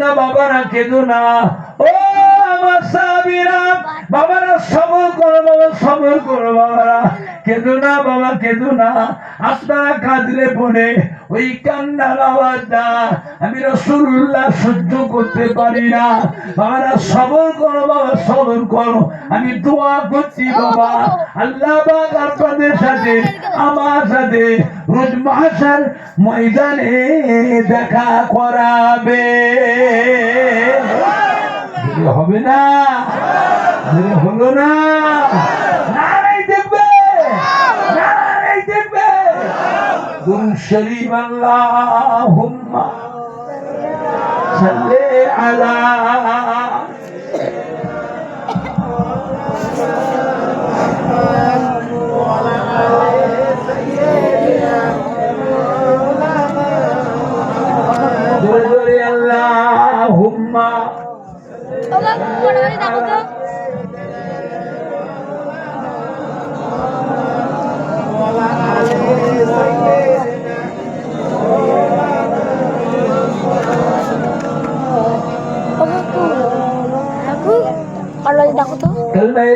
না বাবারা, কেঁদো না। ও আমার সাহাবীরা, বাবারা সবর করো, বাবা সবর করো, বাবারা কেঁদো না, বাবা কেঁদো না। আপনারা কাঁদলে পড়ে ওই কান্নার আওয়াজটা আমি রাসূলুল্লাহ সহ্য করতে পারি না। বাবারা সবর করো, বাবা সবর করো। আমি দোয়া করছি বাবা, আল্লাহ পাক আপনাদের সাথে আমার সাথে রোজ মাহশার ময়দানে দেখা করাবে। হবে না? হলো না? নারাই দেখবে, নারাই দেখবে। দুরূদ শরীফ আল্লাহুম্মা সাল্লি আলা আল্লাহুম্মা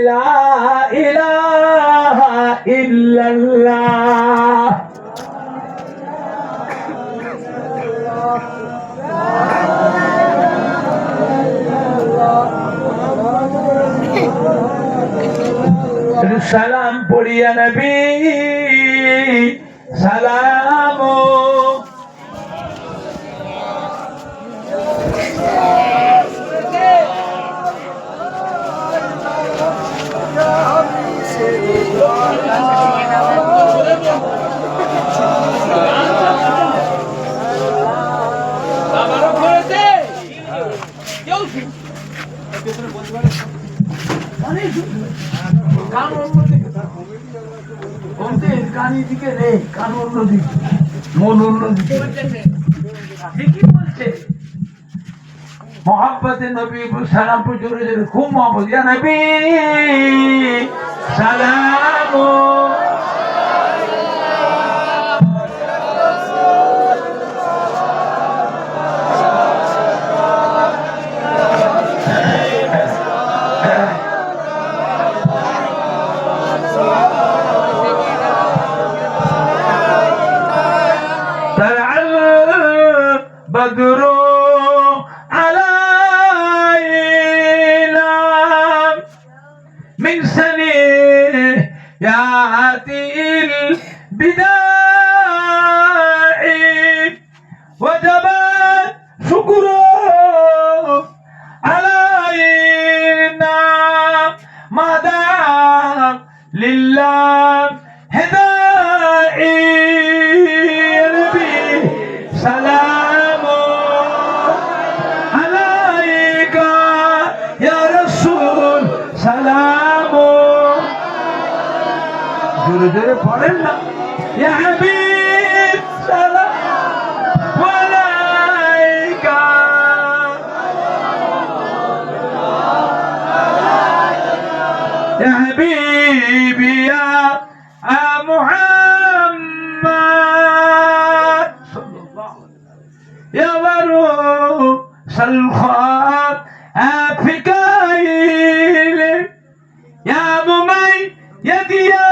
লা ইলাহা ইল্লাল্লাহ। সালাম পড়িয়া নবী সালাম। দিকে রে কান অন্যদিকে, মন অন্যদিকে। ঠিকই বলছে। মোহাম্মতে নবী সালাম জোরে জোরে, খুব মোহাম্মত। ইয়া নবী সালাম। بدر علينا من سنيات البداع وجب شكر علينا ما دعا لله هدائي سلام عليك يا رسول سلام জোরে জোরে পড়েন না يا حبيب سلام عليك يا حبيبي يا محمد يا روح الخاف أفكايل يا مميز يا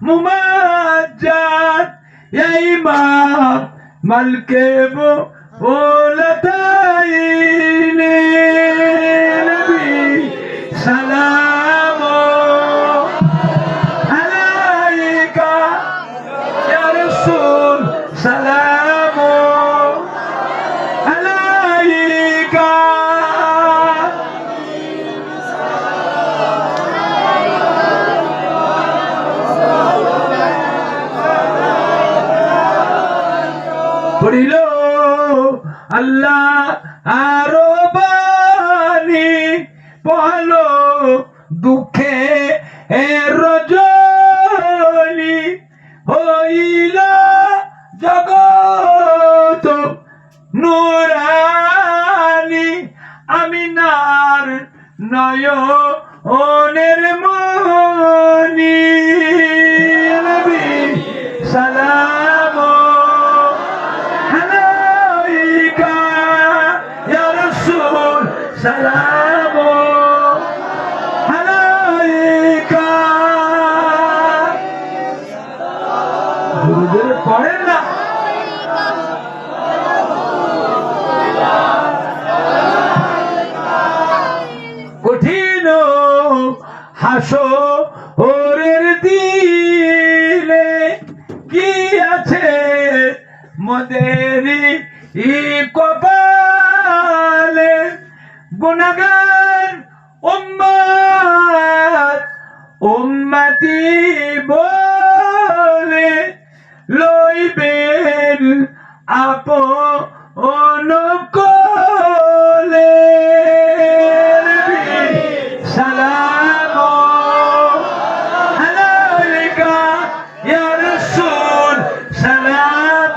ممجد يا إمام ملك ولتايل نبي سلام عليك يا رسول سلام عليك পড়িল আল্লাহ আরো বাণী পড়লো দুঃখে রজনী হইল জগৎ নুরানি আমিনার নয়নের মনি নবী সালাম আলাইকা সালাম আলাইকা। গুরুদেব পড়েন না, কঠিন হাসরের দিনে কি আছে মোদেরি কপালে, গুনাহগার উম্মত উম্মতি বলে লইবেন আপন কোলে। সালাম আলাইকা ইয়া রাসূল, সালাম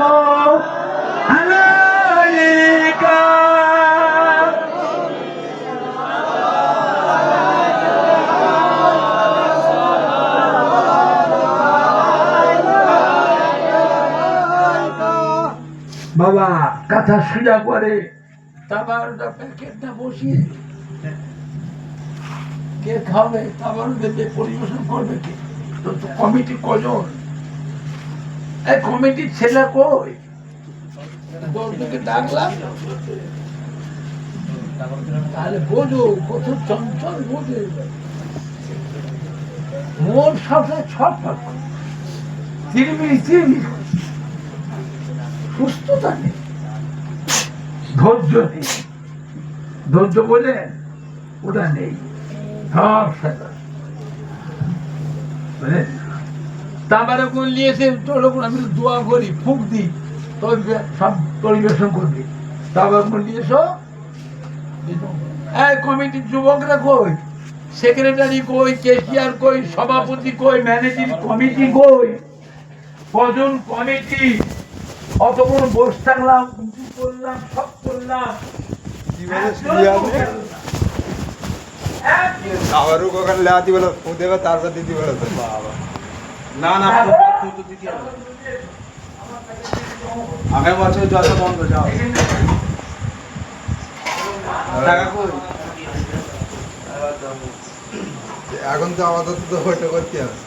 আলাইকা। বাবা কথা সোজা করে তাবারুটা প্যাকেটটা বসিয়ে কে খাবে, তাবারু দেবে, পরিবেশন করবে কে? তো কমিটি কজন? এই কমিটির ছেলে কই? দলটাকে ডাকলাম, তাহলে বোঝো কত চঞ্চল, বোঝে মোর সাথে ছটফট, তিরমিরি সুস্থতা নেই, ধৈর্য নেই। ধৈর্য বোঝেন, ওটা নেই। তারপরে কোন নিয়েছে আমি দোয়া করি, ফুক দিই, তবে সব পরিবেশন করবি। তারপর কোন নিয়েছ কমিটির যুবকরা কই, সেক্রেটারি কই, কেশিয়ার কই, সভাপতি কই, ম্যানেজিং কমিটি কই, কজন কমিটি? অত বড় বস থাকলাম, করলাম, সব করলাম, আগামী বছর জল বন্ধ যাও এখন তো আমাদের তো ওইটা করতে হবে।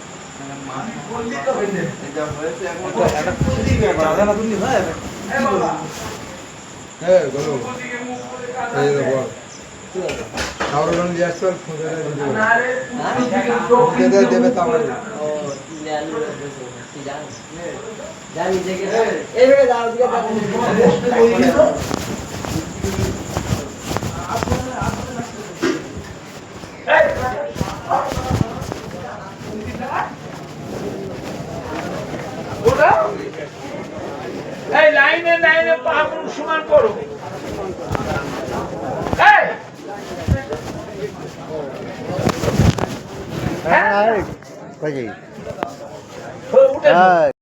হ্যাঁ বলো, দেবে তো আমার এই লাইনে লাইনে পাগুন সমান করো। হ্যাঁ